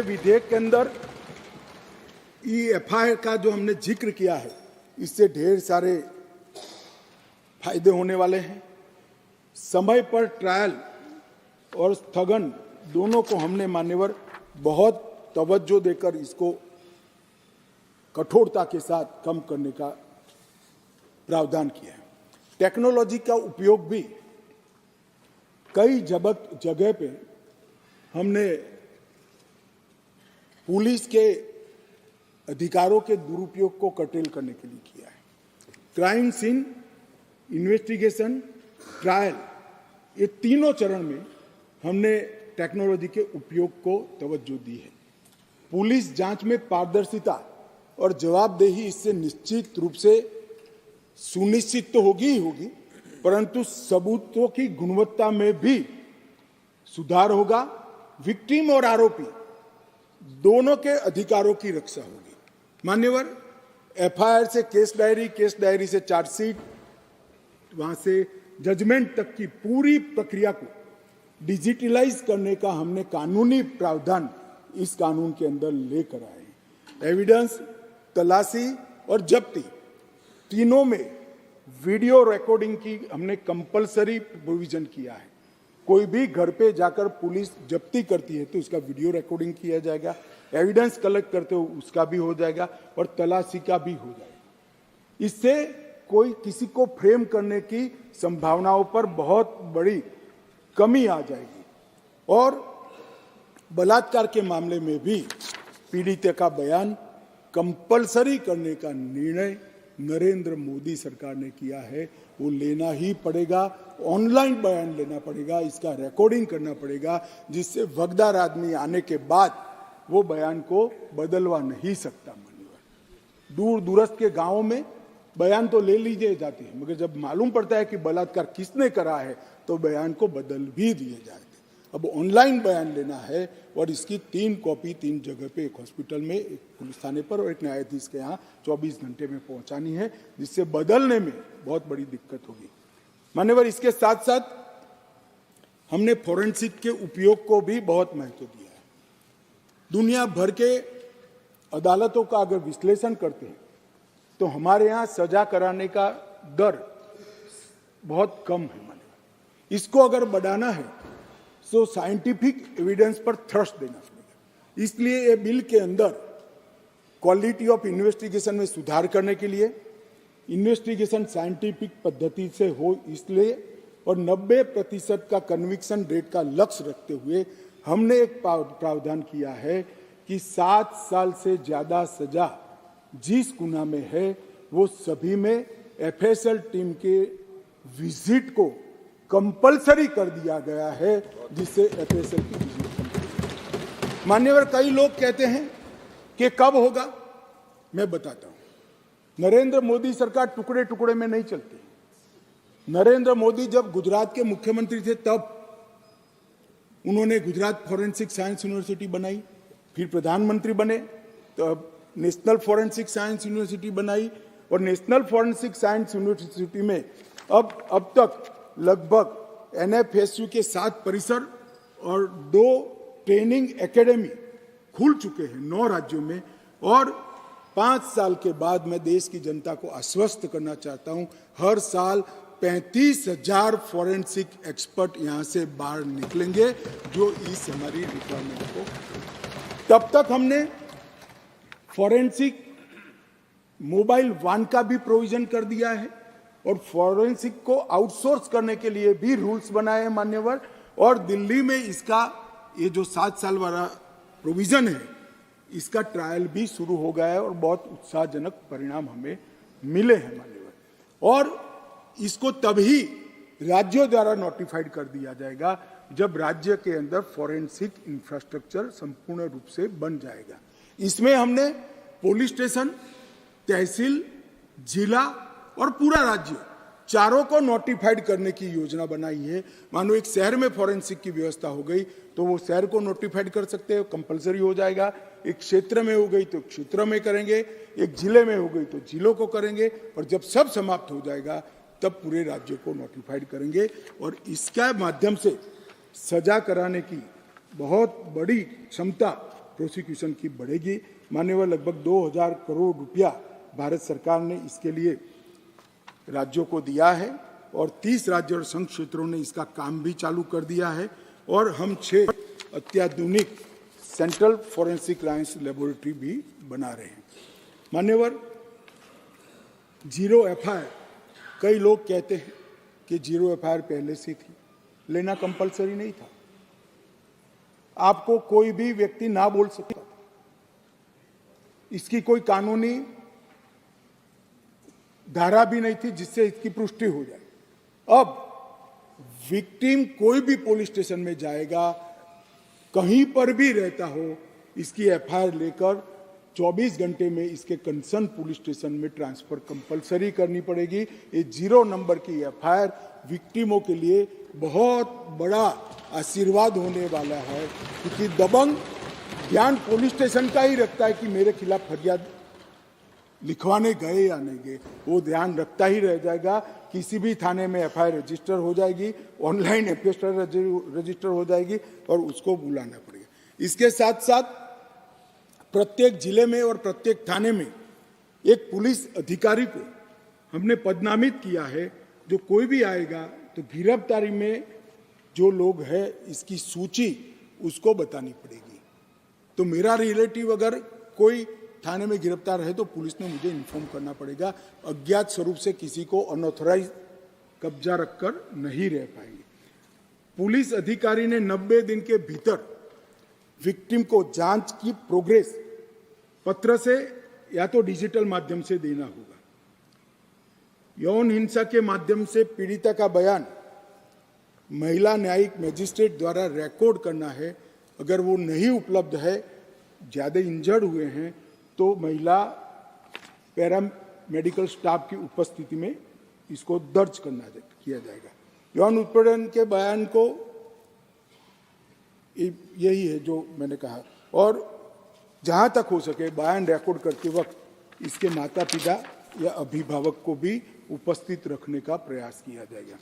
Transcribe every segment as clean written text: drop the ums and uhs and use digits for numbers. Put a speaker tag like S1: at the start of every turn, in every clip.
S1: विधेयक के अंदर EFI का जो हमने जिक्र किया है, इससे ढेर सारे फायदे होने वाले हैं। समय पर ट्रायल और स्थगन दोनों को हमने मान्यवर बहुत तवज्जो देकर इसको कठोरता के साथ कम करने का प्रावधान किया है। टेक्नोलॉजी का उपयोग भी कई जगह पे हमने पुलिस के अधिकारों के दुरुपयोग को कर्टेल करने के लिए किया है। क्राइम सीन, इन्वेस्टिगेशन, ट्रायल, ये तीनों चरण में हमने टेक्नोलॉजी के उपयोग को तवज्जो दी है। पुलिस जांच में पारदर्शिता और जवाबदेही इससे निश्चित रूप से सुनिश्चित तो होगी ही होगी, परंतु सबूतों की गुणवत्ता में भी सुधार होगा। विक्टिम और आरोपी दोनों के अधिकारों की रक्षा होगी। मान्यवर, FIR से केस डायरी से चार्जशीट, वहां से जजमेंट तक की पूरी प्रक्रिया को डिजिटलाइज करने का हमने कानूनी प्रावधान इस कानून के अंदर लेकर आए हैं। एविडेंस, तलाशी और जब्ती तीनों में वीडियो रिकॉर्डिंग की हमने कंपलसरी प्रोविजन किया है। कोई भी घर पे जाकर पुलिस जब्ती करती है तो उसका वीडियो रिकॉर्डिंग किया जाएगा, एविडेंस कलेक्ट करते हो उसका भी हो जाएगा और तलाशी का भी हो जाएगा। इससे कोई किसी को फ्रेम करने की संभावनाओं पर बहुत बड़ी कमी आ जाएगी। और बलात्कार के मामले में भी पीड़ित का बयान कंपलसरी करने का निर्णय नरेंद्र मोदी सरकार ने किया है। वो लेना ही पड़ेगा, ऑनलाइन बयान लेना पड़ेगा, इसका रिकॉर्डिंग करना पड़ेगा, जिससे वगदार आदमी आने के बाद वो बयान को बदलवा नहीं सकता। मान्यवर, दूर दूरस्थ के गांवों में बयान तो ले लीजिए जाते हैं, मगर जब मालूम पड़ता है कि बलात्कार किसने करा है तो बयान को बदल भी दिए जाते हैं। अब ऑनलाइन बयान लेना है और इसकी 3 कॉपी 3 जगह पे, एक हॉस्पिटल में, एक पुलिस थाने पर और एक न्यायाधीश के यहाँ 24 घंटे में पहुंचानी है, जिससे बदलने में बहुत बड़ी दिक्कत होगी। मान्यवर, इसके साथ साथ हमने फोरेंसिक के उपयोग को भी बहुत महत्व दिया है। दुनिया भर के अदालतों का अगर विश्लेषण करते हैं तो हमारे यहाँ सजा कराने का दर बहुत कम है। मान्यवर, इसको अगर बढ़ाना है तो साइंटिफिक एविडेंस पर थ्रस्ट देना पड़ेगा। इसलिए ये बिल के अंदर क्वालिटी ऑफ इन्वेस्टिगेशन में सुधार करने के लिए इन्वेस्टिगेशन साइंटिफिक पद्धति से हो इसलिए और 90% का कन्विक्शन रेट का लक्ष्य रखते हुए हमने एक प्रावधान किया है कि 7 साल से ज्यादा सजा जिस गुना में है वो सभी में FSL टीम के विजिट को कंपलसरी कर दिया गया है, जिससे FSL की विजिट। मान्यवर, कई लोग कहते हैं कि कब होगा, मैं बताता हूं। नरेंद्र मोदी सरकार टुकड़े टुकड़े में नहीं चलती। नरेंद्र मोदी जब गुजरात के मुख्यमंत्री थे तब उन्होंने गुजरात फॉरेंसिक साइंस यूनिवर्सिटी बनाई, फिर प्रधानमंत्री बने तब नेशनल फॉरेंसिक साइंस यूनिवर्सिटी बनाई और नेशनल फॉरेंसिक साइंस यूनिवर्सिटी में अब तक लगभग NFSU के 7 परिसर और 2 ट्रेनिंग एकेडमी खुल चुके हैं 9 राज्यों में। और 5 साल के बाद मैं देश की जनता को आश्वस्त करना चाहता हूं, हर साल 35,000 फॉरेंसिक एक्सपर्ट यहां से बाहर निकलेंगे जो इस हमारी रिक्वायरमेंट को। तब तक हमने फॉरेंसिक मोबाइल वान का भी प्रोविजन कर दिया है और फॉरेंसिक को आउटसोर्स करने के लिए भी रूल्स बनाए हैं। मान्यवर, और दिल्ली में इसका ये जो 7 साल वाला प्रोविजन है इसका ट्रायल भी शुरू हो गया है और बहुत उत्साहजनक परिणाम हमें मिले हैं। मान्यवर, और इसको तभी राज्यों द्वारा नोटिफाइड कर दिया जाएगा जब राज्य के अंदर फॉरेंसिक इंफ्रास्ट्रक्चर संपूर्ण रूप से बन जाएगा। इसमें हमने पुलिस स्टेशन, तहसील, जिला और पूरा राज्य चारों को नोटिफाइड करने की योजना बनाई है। मानो एक शहर में फॉरेंसिक की व्यवस्था हो गई तो वो शहर को नोटिफाइड कर सकते हैं, कंपलसरी हो जाएगा। एक क्षेत्र में हो गई तो क्षेत्र में करेंगे, एक जिले में हो गई तो जिलों को करेंगे, और जब सब समाप्त हो जाएगा तब पूरे राज्य को नोटिफाइड करेंगे। और इसके माध्यम से सजा कराने की बहुत बड़ी क्षमता प्रोसिक्यूशन की बढ़ेगी। मान्यवर, लगभग 2000 करोड़ रुपया भारत सरकार ने इसके लिए राज्यों को दिया है और 30 राज्य और संघ क्षेत्रों ने इसका काम भी चालू कर दिया है और हम 6 अत्याधुनिक सेंट्रल फॉरेंसिक साइंस लेबोरेटरी भी बना रहे हैं। मान्यवर, जीरो एफआईआर, कई लोग कहते हैं कि जीरो एफआईआर पहले से थी, लेना कंपलसरी नहीं था। आपको कोई भी व्यक्ति ना बोल सकता, इसकी कोई कानूनी धारा भी नहीं थी जिससे इसकी पुष्टि हो जाए। अब विक्टिम कोई भी पुलिस स्टेशन में जाएगा, कहीं पर भी रहता हो, इसकी एफआईआर लेकर 24 घंटे में इसके कंसर्न पुलिस स्टेशन में ट्रांसफर कंपलसरी करनी पड़ेगी। ये 0 नंबर की एफआईआर विक्टिमों के लिए बहुत बड़ा आशीर्वाद होने वाला है, क्योंकि दबंग ध्यान पुलिस स्टेशन का ही रखता है कि मेरे खिलाफ फरियाद लिखवाने गए या नहीं गए, वो ध्यान रखता ही रह जाएगा। किसी भी थाने में एफआईआर रजिस्टर हो जाएगी, ऑनलाइन एफआईआर रजिस्टर हो जाएगी और उसको बुलाना पड़ेगा। इसके साथ साथ प्रत्येक जिले में और प्रत्येक थाने में एक पुलिस अधिकारी को हमने पदनामित किया है। जो कोई भी आएगा तो गिरफ्तारी में जो लोग हैं इसकी सूची उसको बतानी पड़ेगी। तो मेरा रिलेटिव अगर कोई थाने में गिरफ्तार है तो पुलिस ने मुझे इन्फॉर्म करना पड़ेगा। अज्ञात स्वरूप से किसी को अनऑथराइज कब्जा रखकर नहीं रह पाएंगे। पुलिस अधिकारी ने 90 दिन के भीतर विक्टिम को जांच की प्रोग्रेस पत्र से या तो डिजिटल माध्यम से देना होगा। यौन हिंसा के माध्यम से पीड़िता का बयान महिला न्यायिक मजिस्ट्रेट द्वारा रिकॉर्ड करना है। अगर वो नहीं उपलब्ध है, ज्यादा इंजर्ड हुए हैं, तो महिला पैरा मेडिकल स्टाफ की उपस्थिति में इसको दर्ज किया जाएगा। यौन उत्पीड़न के बयान को यही है जो मैंने कहा, और जहां तक हो सके बयान रिकॉर्ड करते वक्त इसके माता पिता या अभिभावक को भी उपस्थित रखने का प्रयास किया जाएगा।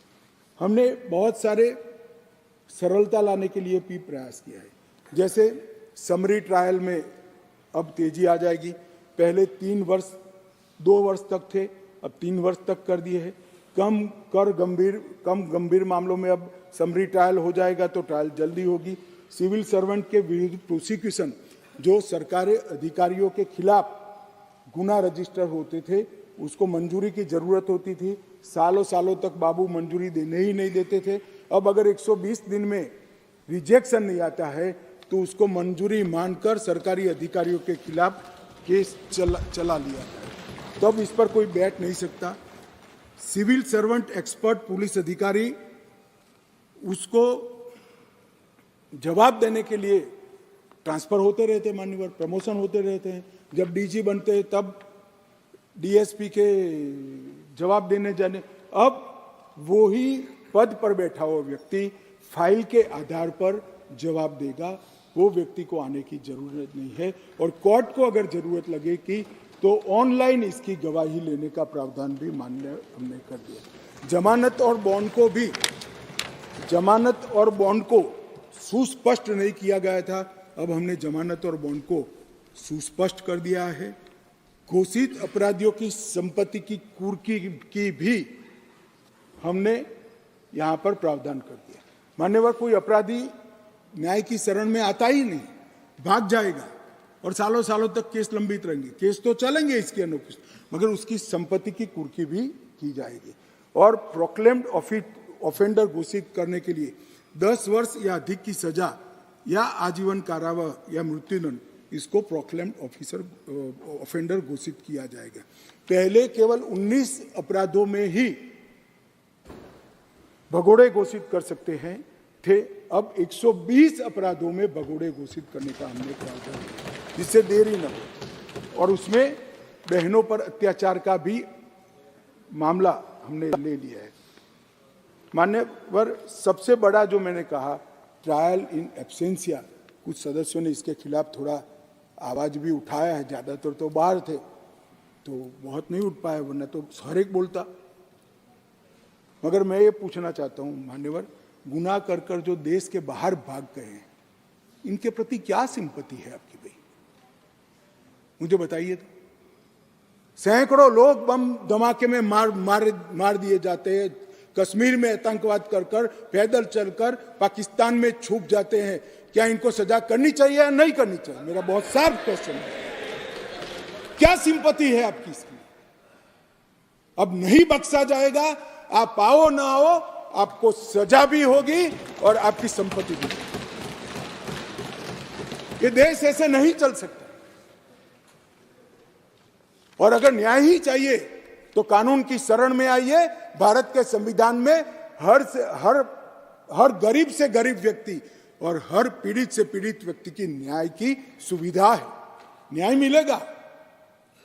S1: हमने बहुत सारे सरलता लाने के लिए भी प्रयास किया है। जैसे समरी ट्रायल में अब तेजी आ जाएगी। पहले 2 वर्ष तक थे, अब 3 वर्ष तक कर दिए हैं। कम गंभीर मामलों में अब समरी ट्रायल हो जाएगा तो ट्रायल जल्दी होगी। सिविल सर्वेंट के विरुद्ध प्रोसिक्यूशन, जो सरकारी अधिकारियों के खिलाफ गुना रजिस्टर होते थे, उसको मंजूरी की जरूरत होती थी। सालों सालों तक बाबू मंजूरी देने ही नहीं देते थे। अब अगर 120 दिन में रिजेक्शन नहीं आता है तो उसको मंजूरी मानकर सरकारी अधिकारियों के खिलाफ केस चला लिया जाए। तब इस पर कोई बैठ नहीं सकता। सिविल सर्वेंट एक्सपर्ट पुलिस अधिकारी, उसको जवाब देने के लिए ट्रांसफर होते रहते, मान्यवर प्रमोशन होते रहते हैं। जब डीजी बनते हैं तब डीएसपी के जवाब देने जाने। अब वो ही पद पर बैठा हुआ व्यक्ति फाइल के आधार पर जवाब देगा। वो व्यक्ति को आने की जरूरत नहीं है। और कोर्ट को अगर जरूरत लगे कि तो ऑनलाइन इसकी गवाही लेने का प्रावधान भी मान्य हमने कर दिया। जमानत और बॉन्ड को सुस्पष्ट नहीं किया गया था, अब हमने जमानत और बॉन्ड को सुस्पष्ट कर दिया है। घोषित अपराधियों की संपत्ति की कुर्की की भी हमने यहां पर प्रावधान कर दिया। मान्यवर, कोई अपराधी न्याय की शरण में आता ही नहीं, भाग जाएगा और सालों सालों तक केस लंबित रहेंगे। केस तो चलेंगे इसके अनुपस्थित, मगर उसकी संपत्ति की कुर्की भी की जाएगी। और प्रोक्लेम्ड ऑफेंडर घोषित करने के लिए 10 वर्ष या अधिक की सजा या आजीवन कारावास या मृत्युदंड, इसको प्रोक्लेम्ड ऑफेंडर घोषित किया जाएगा। पहले केवल 19 अपराधों में ही भगोड़े घोषित कर सकते थे, अब 120 अपराधों में भगोड़े घोषित करने का हमने प्रावधान किया, जिससे देरी न हो। और उसमें बहनों पर अत्याचार का भी मामला हमने ले लिया है। मान्यवर, सबसे बड़ा जो मैंने कहा, ट्रायल इन एब्सेंसिया, कुछ सदस्यों ने इसके खिलाफ थोड़ा आवाज भी उठाया है। ज्यादातर तो बाहर थे तो बहुत नहीं उठ पाए, वरना तो हर एक बोलता। मगर मैं ये पूछना चाहता हूं मान्यवर, गुनाह कर जो देश के बाहर भाग गए हैं, इनके प्रति क्या सिंपैथी है आपकी भाई? मुझे बताइए तो। सैकड़ों लोग बम धमाके में मार दिए जाते हैं, कश्मीर में आतंकवाद कर पैदल चलकर पाकिस्तान में छुप जाते हैं। क्या इनको सजा करनी चाहिए या नहीं करनी चाहिए? मेरा बहुत साफ क्वेश्चन है। क्या सिंपैथी है आपकी इसमें? अब नहीं बख्शा जाएगा, आप आओ ना आओ, आपको सजा भी होगी और आपकी संपत्ति भी। ये देश ऐसे नहीं चल सकता। और अगर न्याय ही चाहिए तो कानून की शरण में आइए। भारत के संविधान में हर गरीब से गरीब व्यक्ति और हर पीड़ित से पीड़ित व्यक्ति की न्याय की सुविधा है। न्याय मिलेगा,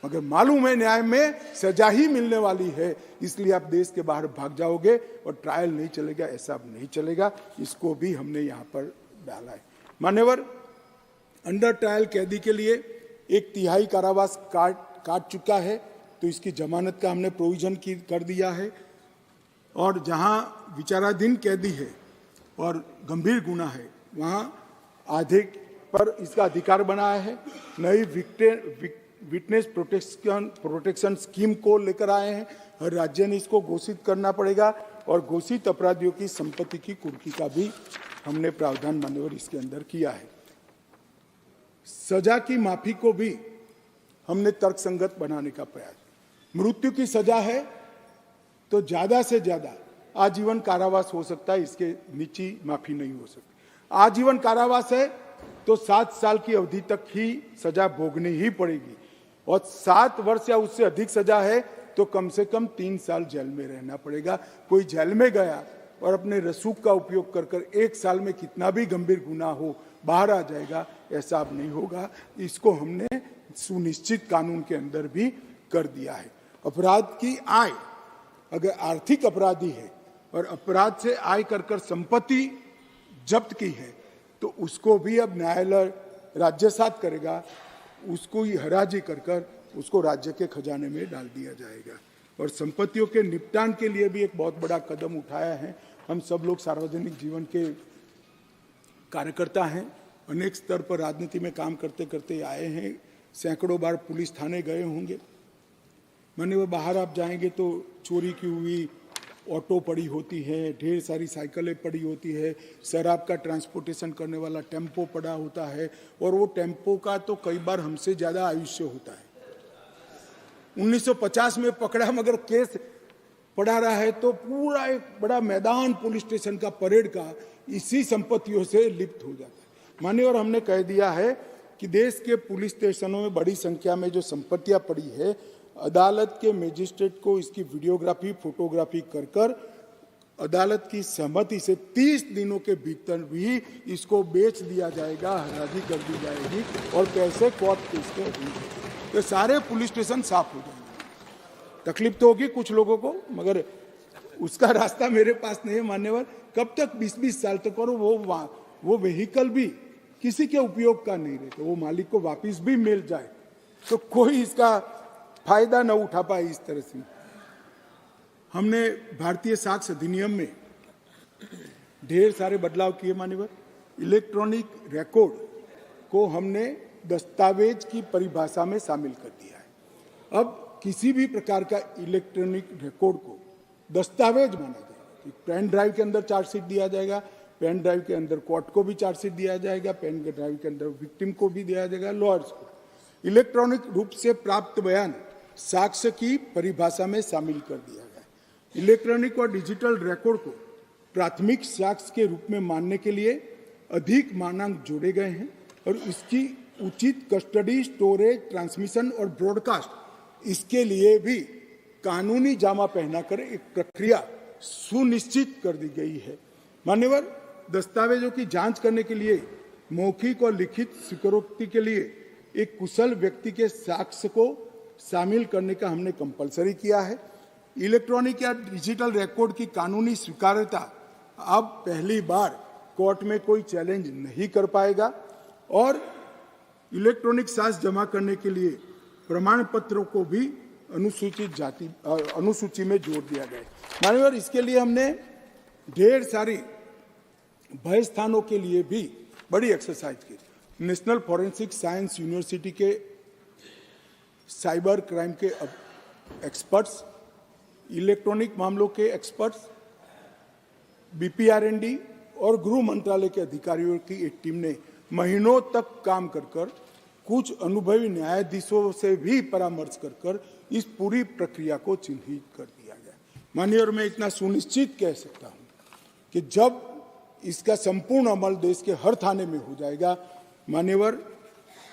S1: मगर मालूम है न्याय में सजा ही मिलने वाली है, इसलिए आप देश के बाहर भाग जाओगे और ट्रायल नहीं चलेगा। ऐसा अब नहीं चलेगा, इसको भी हमने यहां पर डाला है। मान्यवर, अंडर ट्रायल कैदी के लिए 1/3 कारावास काट चुका है, तो इसकी जमानत का हमने प्रोविजन कर दिया है। और जहां विचाराधीन कैदी है और गंभीर गुना है, वहां आधे पर इसका अधिकार बनाया है। नई विटनेस प्रोटेक्शन स्कीम को लेकर आए हैं। हर राज्य ने इसको घोषित करना पड़ेगा और घोषित अपराधियों की संपत्ति की कुर्की का भी हमने प्रावधान मान्यवर इसके अंदर किया है। सजा की माफी को भी हमने तर्कसंगत बनाने का प्रयास। मृत्यु की सजा है तो ज्यादा से ज्यादा आजीवन कारावास हो सकता है, इसके नीचे माफी नहीं हो सकती। आजीवन कारावास है तो 7 साल की अवधि तक ही सजा भोगनी ही पड़ेगी, और 7 वर्ष या उससे अधिक सजा है तो कम से कम 3 साल जेल में रहना पड़ेगा। कोई जेल में गया और अपने रसूख का उपयोग कर 1 साल में कितना भी गंभीर गुनाह हो बाहर आ जाएगा, ऐसा अब नहीं होगा। इसको हमने सुनिश्चित कानून के अंदर भी कर दिया है। अपराध की आय, अगर आर्थिक अपराधी है और अपराध से आय कर संपत्ति जब्त की है तो उसको भी अब न्यायालय राज्यसात करेगा, उसको ही हराजी कर उसको राज्य के खजाने में डाल दिया जाएगा। और संपत्तियों के निपटान के लिए भी एक बहुत बड़ा कदम उठाया है। हम सब लोग सार्वजनिक जीवन के कार्यकर्ता हैं, अनेक स्तर पर राजनीति में काम करते करते आए हैं, सैकड़ों बार पुलिस थाने गए होंगे। मान्यवर, बाहर आप जाएंगे तो चोरी की हुई ऑटो पड़ी होती है, ढेर सारी साइकिलें पड़ी होती है, शराब का ट्रांसपोर्टेशन करने वाला टेम्पो पड़ा होता है, और वो टेम्पो का तो कई बार हमसे ज्यादा आयुष्य होता है। 1950 में पकड़ा, मगर केस पड़ा रहा है तो पूरा एक बड़ा मैदान पुलिस स्टेशन का परेड का इसी संपत्तियों से लिप्त हो जाता है। मान्यवर, हमने कह दिया है कि देश के पुलिस स्टेशनों में बड़ी संख्या में जो संपत्तियां पड़ी है, अदालत के मजिस्ट्रेट को इसकी वीडियोग्राफी फोटोग्राफी कर अदालत की सहमति से 30 दिनों के भीतर भी इसको बेच दिया जाएगा, हराजी कर दी जाएगी और पैसे कोर्ट केस के होंगे, तो सारे पुलिस स्टेशन साफ हो जाएंगे। तकलीफ तो होगी कुछ लोगों को, मगर उसका रास्ता मेरे पास नहीं है। मान्यवर, कब तक 20-20 साल तक, और वो व्हीकल भी किसी के उपयोग का नहीं रहता, वो मालिक को वापिस भी मिल जाए तो कोई इसका फायदा न उठा पाए। इस तरह से हमने भारतीय साक्ष्य अधिनियम में ढेर सारे बदलाव किए। मान्यवर, इलेक्ट्रॉनिक रिकॉर्ड को हमने दस्तावेज की परिभाषा में शामिल कर दिया है। अब किसी भी प्रकार का इलेक्ट्रॉनिक रिकॉर्ड को दस्तावेज माना जाएगा। पेन ड्राइव के अंदर चार्जशीट दिया जाएगा, पेन ड्राइव के अंदर कोर्ट को भी चार्जशीट दिया जाएगा, पेन ड्राइव के अंदर विक्टिम को भी दिया जाएगा, लॉयर्स को। इलेक्ट्रॉनिक रूप से प्राप्त बयान साक्ष्य की परिभाषा में शामिल कर दिया गया। इलेक्ट्रॉनिक और डिजिटल रिकॉर्ड को प्राथमिक साक्ष्य के रूप में मानने के लिए अधिक मानक जोड़े गए हैं और इसकी उचित कस्टडी, स्टोरेज, ट्रांसमिशन और ब्रॉडकास्ट, इसके लिए भी कानूनी जामा पहनाकर एक प्रक्रिया सुनिश्चित कर दी गई है। मान्यवर, दस्तावेजों की जांच करने के लिए मौखिक और लिखित स्वीकारोक्ति के लिए एक कुशल व्यक्ति के साक्ष्य को शामिल करने का हमने कंपलसरी किया है। इलेक्ट्रॉनिक या डिजिटल रिकॉर्ड की कानूनी स्वीकार्यता अब पहली बार कोर्ट में कोई चैलेंज नहीं कर पाएगा और इलेक्ट्रॉनिक साक्ष्य जमा करने के लिए प्रमाण पत्रों को भी अनुसूची में जोड़ दिया गया है। मान्यवर, इसके लिए हमने ढेर सारी भय स्थानों के लिए भी बड़ी एक्सरसाइज की। नेशनल फॉरेंसिक साइंस यूनिवर्सिटी के साइबर क्राइम के एक्सपर्ट्स, इलेक्ट्रॉनिक मामलों के एक्सपर्ट्स, बीपीआरएनडी और गृह मंत्रालय के अधिकारियों की एक टीम ने महीनों तक काम कर कुछ अनुभवी न्यायाधीशों से भी परामर्श कर इस पूरी प्रक्रिया को चिन्हित कर दिया गया। माननीय, और मैं इतना सुनिश्चित कह सकता हूं कि जब इसका संपूर्ण अमल देश के हर थाने में हो जाएगा, मान्यवर,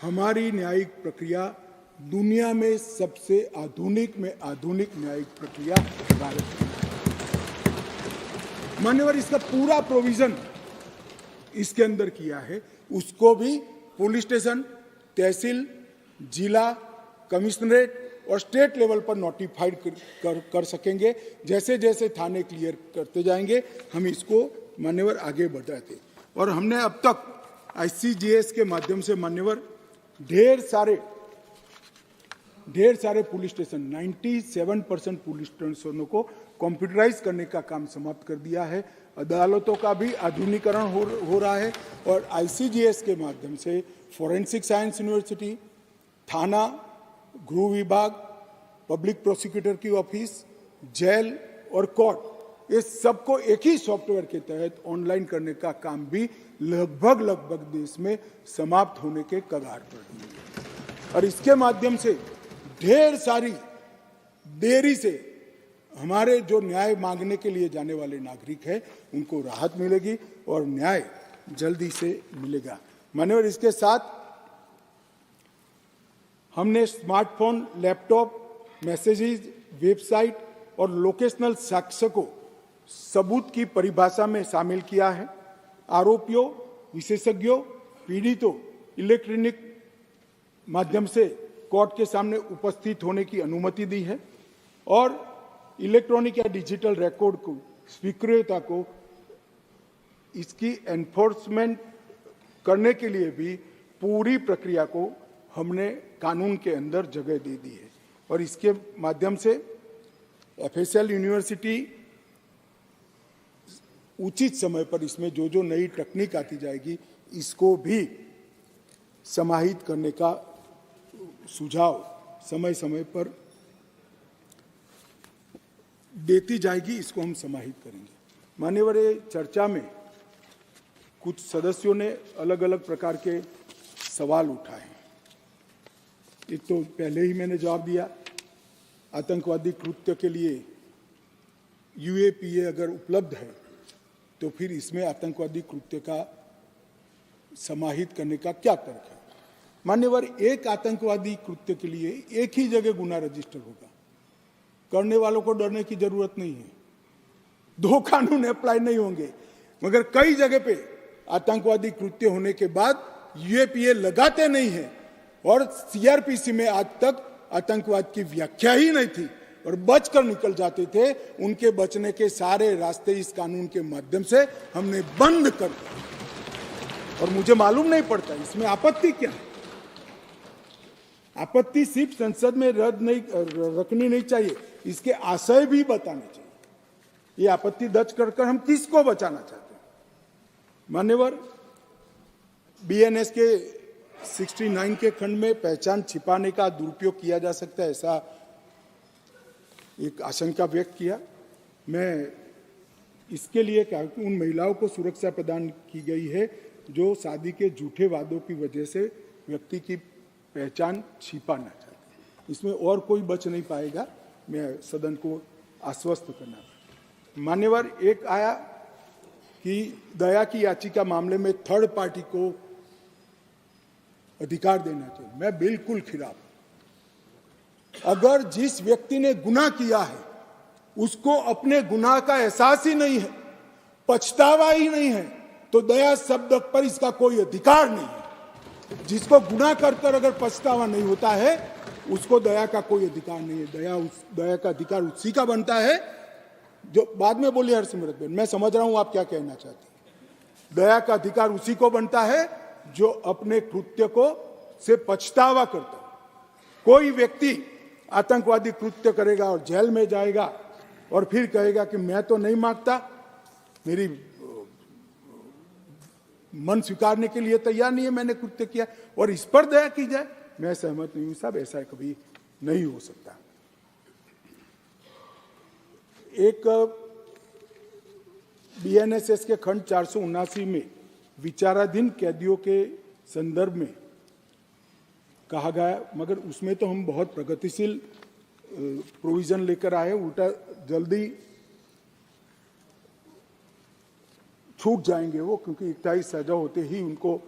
S1: हमारी न्यायिक प्रक्रिया दुनिया में सबसे आधुनिक में आधुनिक न्यायिक प्रक्रिया भारत में। मान्यवर, इसका पूरा प्रोविजन इसके अंदर किया है। उसको भी पुलिस स्टेशन, तहसील, जिला, कमिश्नरेट और स्टेट लेवल पर नोटिफाइड कर सकेंगे। जैसे जैसे थाने क्लियर करते जाएंगे हम इसको मान्यवर आगे बढ़ाते। और हमने अब तक ICGS के माध्यम से मान्यवर ढेर सारे पुलिस स्टेशन 97% पुलिस स्टेशनों को कंप्यूटराइज करने का काम समाप्त कर दिया है। अदालतों का भी आधुनिकीकरण हो रहा है और ICGS के माध्यम से फॉरेंसिक साइंस यूनिवर्सिटी, थाना, गृह विभाग, पब्लिक प्रोसिक्यूटर की ऑफिस, जेल और कोर्ट, ये सबको एक ही सॉफ्टवेयर के तहत ऑनलाइन करने का काम भी लगभग देश में समाप्त होने के कगार पर है। और इसके माध्यम से ढेर सारी देरी से हमारे जो न्याय मांगने के लिए जाने वाले नागरिक हैं उनको राहत मिलेगी और न्याय जल्दी से मिलेगा। मान्यवर, इसके साथ हमने स्मार्टफोन, लैपटॉप, मैसेजेस, वेबसाइट और लोकेशनल साक्ष्य को सबूत की परिभाषा में शामिल किया है। आरोपियों, विशेषज्ञों, पीड़ितों इलेक्ट्रॉनिक माध्यम से कोर्ट के सामने उपस्थित होने की अनुमति दी है और इलेक्ट्रॉनिक या डिजिटल रिकॉर्ड को स्वीकृतता को इसकी एनफोर्समेंट करने के लिए भी पूरी प्रक्रिया को हमने कानून के अंदर जगह दे दी है। और इसके माध्यम से FSL यूनिवर्सिटी उचित समय पर इसमें जो नई तकनीक आती जाएगी इसको भी समाहित करने का सुझाव समय पर देती जाएगी, इसको हम समाहित करेंगे। मान्यवर, चर्चा में कुछ सदस्यों ने अलग अलग प्रकार के सवाल उठाए। एक तो पहले ही मैंने जवाब दिया, आतंकवादी कृत्य के लिए UAPA अगर उपलब्ध है तो फिर इसमें आतंकवादी कृत्य का समाहित करने का क्या तर्क है। मान्यवर, एक आतंकवादी कृत्य के लिए एक ही जगह गुना रजिस्टर होगा, करने वालों को डरने की जरूरत नहीं है, 2 कानून अप्लाई नहीं होंगे। मगर कई जगह पे आतंकवादी कृत्य होने के बाद UAPA लगाते नहीं है और CRPC में आज तक आतंकवाद की व्याख्या ही नहीं थी और बचकर निकल जाते थे। उनके बचने के सारे रास्ते इस कानून के माध्यम से हमने बंद कर दिए और मुझे मालूम नहीं पड़ता इसमें आपत्ति क्या है। आपत्ति सिर्फ संसद में रखनी नहीं चाहिए, इसके आशय भी बताने चाहिए। ये आपत्ति दर्ज कर हम किसको बचाना चाहते हैं। मान्यवर, BNS के 69 के खंड में पहचान छिपाने का दुरुपयोग किया जा सकता है, ऐसा एक आशंका व्यक्त किया। मैं इसके लिए कहा कि उन महिलाओं को सुरक्षा प्रदान की गई है जो शादी के झूठे वादों की वजह से व्यक्ति की पहचान छिपाना चाहते हैं। इसमें और कोई बच नहीं पाएगा, मैं सदन को आश्वस्त करना। मान्यवर, एक आया कि दया की याचिका मामले में थर्ड पार्टी को अधिकार देना चाहिए। मैं बिल्कुल खिलाफ। अगर जिस व्यक्ति ने गुनाह किया है उसको अपने गुनाह का एहसास ही नहीं है, पछतावा ही नहीं है, तो दया शब्द पर इसका कोई अधिकार नहीं है। जिसको गुनाह कर अगर पछतावा नहीं होता है उसको दया का कोई अधिकार नहीं है। दया का अधिकार उसी का बनता है जो बाद में बोली हरसिमरत बहन, मैं समझ रहा हूं आप क्या कहना चाहती हैं। दया का अधिकार उसी को बनता है जो अपने कृत्य को से पछतावा करता है। कोई व्यक्ति आतंकवादी कृत्य करेगा और जेल में जाएगा और फिर कहेगा कि मैं तो नहीं मांगता, मेरी मन स्वीकारने के लिए तैयार नहीं है, मैंने कृत्य किया और इस पर दया की जाए, मैं सहमत नहीं हूं साहब। ऐसा कभी नहीं हो सकता। एक बीएनएसएस के खंड 479 में विचाराधीन कैदियों के संदर्भ में कहा गया, मगर उसमें तो हम बहुत प्रगतिशील प्रोविजन लेकर आए, उल्टा जल्दी छूट जाएंगे वो, क्योंकि 21 सजा होते ही उनको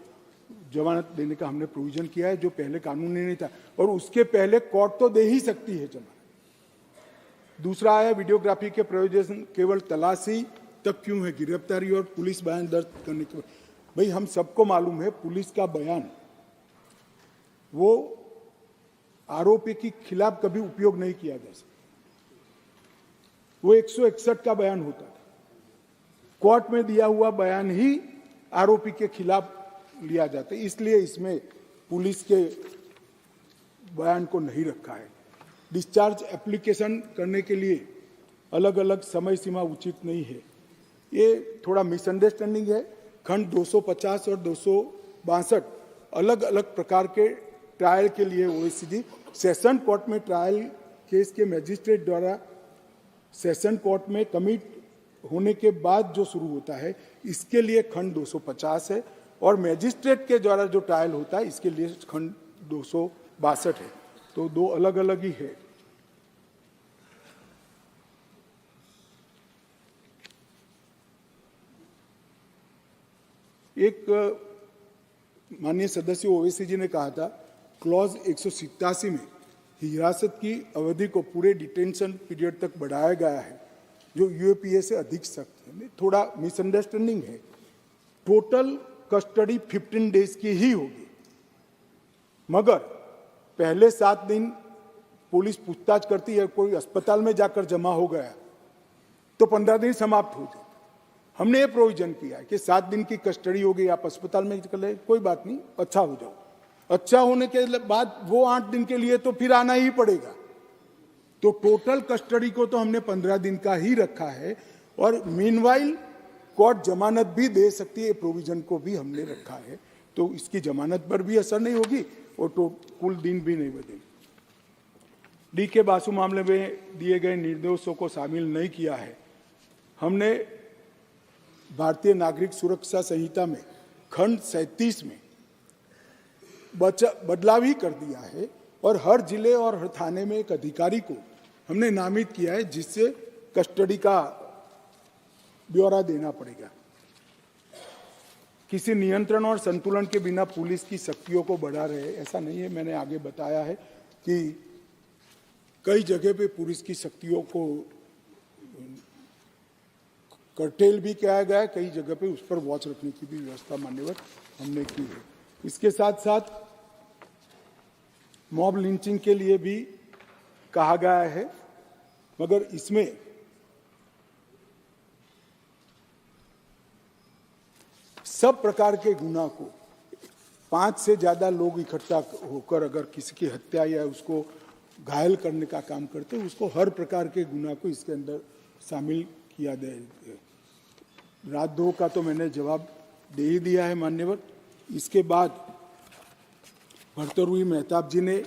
S1: जमानत देने का हमने प्रोविजन किया है, जो पहले कानूनी नहीं था, और उसके पहले कोर्ट तो दे ही सकती है जमानत। दूसरा आया वीडियोग्राफी के प्रयोजन केवल तलाशी तक क्यों है, गिरफ्तारी और पुलिस बयान दर्ज करने के। भाई हम सबको मालूम है पुलिस का बयान वो आरोपी के खिलाफ कभी उपयोग नहीं किया जा सकता, वो 161 का बयान होता था। कोर्ट में दिया हुआ बयान ही आरोपी के खिलाफ लिया जाता है, इसलिए इसमें पुलिस के बयान को नहीं रखा है। डिस्चार्ज एप्लीकेशन करने के लिए अलग अलग समय सीमा उचित नहीं है, ये थोड़ा मिसअंडरस्टैंडिंग है। खंड 250 और 262 अलग अलग प्रकार के ट्रायल के लिए ओएसीडी सेशन कोर्ट में ट्रायल केस के मजिस्ट्रेट द्वारा सेशन कोर्ट में कमिट होने के बाद जो शुरू होता है, इसके लिए खंड 250 है, और मजिस्ट्रेट के द्वारा जो ट्रायल होता है इसके लिए खंड 262 है। तो दो अलग अलग ही है। एक माननीय सदस्य ओवैसी जी ने कहा था क्लॉज 187 में हिरासत की अवधि को पूरे डिटेंशन पीरियड तक बढ़ाया गया है, जो यूएपीए से अधिक सख्त है। थोड़ा मिसअंडरस्टैंडिंग है। टोटल कस्टडी 15 डेज की ही होगी, मगर पहले 7 दिन पुलिस पूछताछ करती है, कोई अस्पताल में जाकर जमा हो गया तो 15 दिन समाप्त हो जाए। हमने ये प्रोविजन किया है कि 7 दिन की कस्टडी होगी, आप अस्पताल में कर ले, कोई बात नहीं, अच्छा हो जाओ। अच्छा होने के बाद वो 8 दिन के लिए तो फिर आना ही पड़ेगा। तो टोटल कस्टडी को तो हमने 15 दिन का ही रखा है, और मीनवाइल कोर्ट जमानत भी दे सकती है, प्रोविजन को भी हमने रखा है। तो इसकी जमानत पर भी असर नहीं होगी और तो कुल दिन भी नहीं बदलेंगे। डी के बासु मामले में दिए गए निर्देशों को शामिल नहीं किया है। हमने भारतीय नागरिक सुरक्षा संहिता में खंड 37 में बदलाव ही कर दिया है, और हर जिले और हर थाने में एक अधिकारी को हमने नामित किया है, जिससे कस्टडी का ब्यौरा देना पड़ेगा। किसी नियंत्रण और संतुलन के बिना पुलिस की शक्तियों को बढ़ा रहे, ऐसा नहीं है। मैंने आगे बताया है कि कई जगह पे पुलिस की शक्तियों को कर्टेल भी किया गया है, कई जगह पे उस पर वॉच रखने की भी व्यवस्था मान्यवर हमने की है। इसके साथ साथ मॉब लिंचिंग के लिए भी कहा गया है, मगर इसमें सब प्रकार के गुनाह को 5 से ज्यादा लोग इकट्ठा होकर अगर किसी की हत्या या उसको घायल करने का काम करते हैं, उसको हर प्रकार के गुनाह को इसके अंदर शामिल किया जाए। राजद्रोह का तो मैंने जवाब दे ही दिया है मान्यवर। इसके बाद भर्तृहरि मेहताब जी ने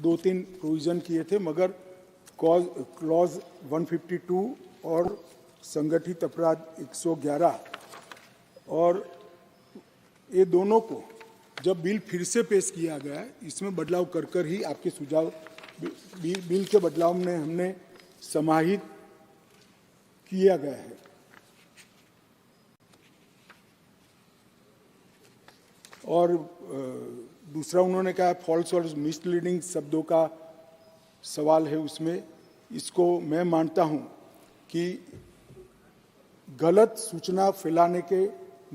S1: 2-3 प्रोविजन किए थे, मगर क्लॉज 152 और संगठित अपराध 111 और ये दोनों को जब बिल फिर से पेश किया गया है, इसमें बदलाव कर ही आपके सुझाव बिल के बदलाव में हमने समाहित किया गया है। और दूसरा उन्होंने कहा फॉल्स और मिसलीडिंग शब्दों का सवाल है उसमें। इसको मैं मानता हूं कि गलत सूचना फैलाने के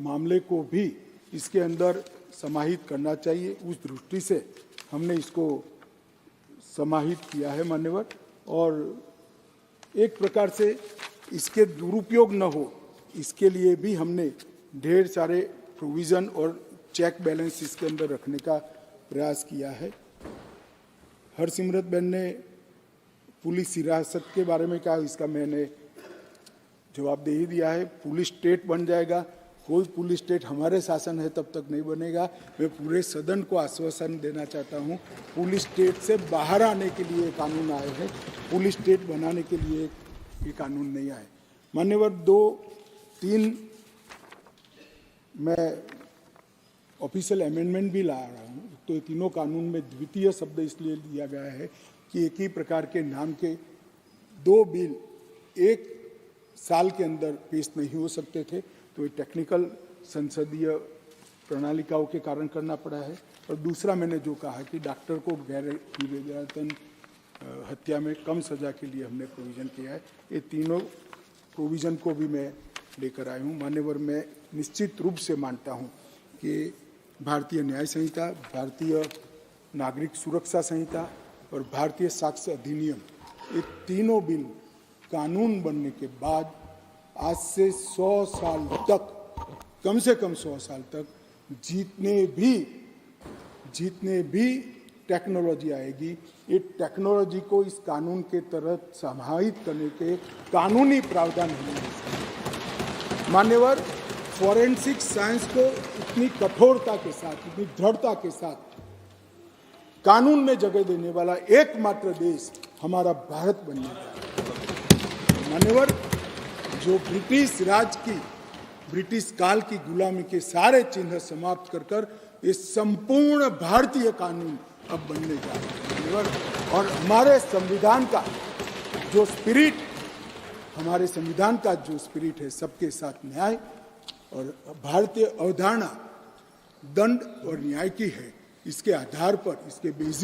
S1: मामले को भी इसके अंदर समाहित करना चाहिए। उस दृष्टि से हमने इसको समाहित किया है मान्यवर। और एक प्रकार से इसके दुरुपयोग न हो, इसके लिए भी हमने ढेर सारे प्रोविज़न और चेक बैलेंस इसके अंदर रखने का प्रयास किया है। हरसिमरत बहन ने पुलिस हिरासत के बारे में कहा, इसका मैंने जवाब दे ही दिया है। पुलिस स्टेट बन जाएगा, कोई पुलिस स्टेट हमारे शासन है तब तक नहीं बनेगा। मैं पूरे सदन को आश्वासन देना चाहता हूं, पुलिस स्टेट से बाहर आने के लिए कानून आए हैं, पुलिस स्टेट बनाने के लिए ये कानून नहीं आए। मान्यवर 2-3 मैं ऑफिशियल अमेंडमेंट भी ला रहा हूं, तो ये तीनों कानून में द्वितीय शब्द इसलिए दिया गया है कि एक ही प्रकार के नाम के 2 बिल 1 साल के अंदर पेश नहीं हो सकते थे, तो ये टेक्निकल संसदीय प्रणालिकाओं के कारण करना पड़ा है। और दूसरा मैंने जो कहा कि डॉक्टर को गैर विवेचन हत्या में कम सजा के लिए हमने प्रोविज़न किया है, ये तीनों प्रोविज़न को भी मैं लेकर आया हूँ। मान्यवर, मैं निश्चित रूप से मानता हूँ कि भारतीय न्याय संहिता, भारतीय नागरिक सुरक्षा संहिता और भारतीय साक्ष्य अधिनियम, ये तीनों बिल कानून बनने के बाद आज से 100 साल तक, कम से कम 100 साल तक जितने भी टेक्नोलॉजी आएगी, ये टेक्नोलॉजी को इस कानून के तहत समाहित करने के कानूनी प्रावधान होंगे। मान्यवर, फॉरेंसिक साइंस को इतनी कठोरता के साथ, इतनी दृढ़ता के साथ कानून में जगह देने वाला एकमात्र देश हमारा भारत बनने का। मान्यवर, जो ब्रिटिश राज की, ब्रिटिश काल की गुलामी के सारे चिन्ह समाप्त कर ये संपूर्ण भारतीय कानून अब बनने जा रहा है। और हमारे संविधान का जो स्पिरिट, हमारे संविधान का जो स्पिरिट है, सबके साथ न्याय, और भारतीय अवधारणा दंड और न्याय की है, इसके आधार पर, इसके बेसिस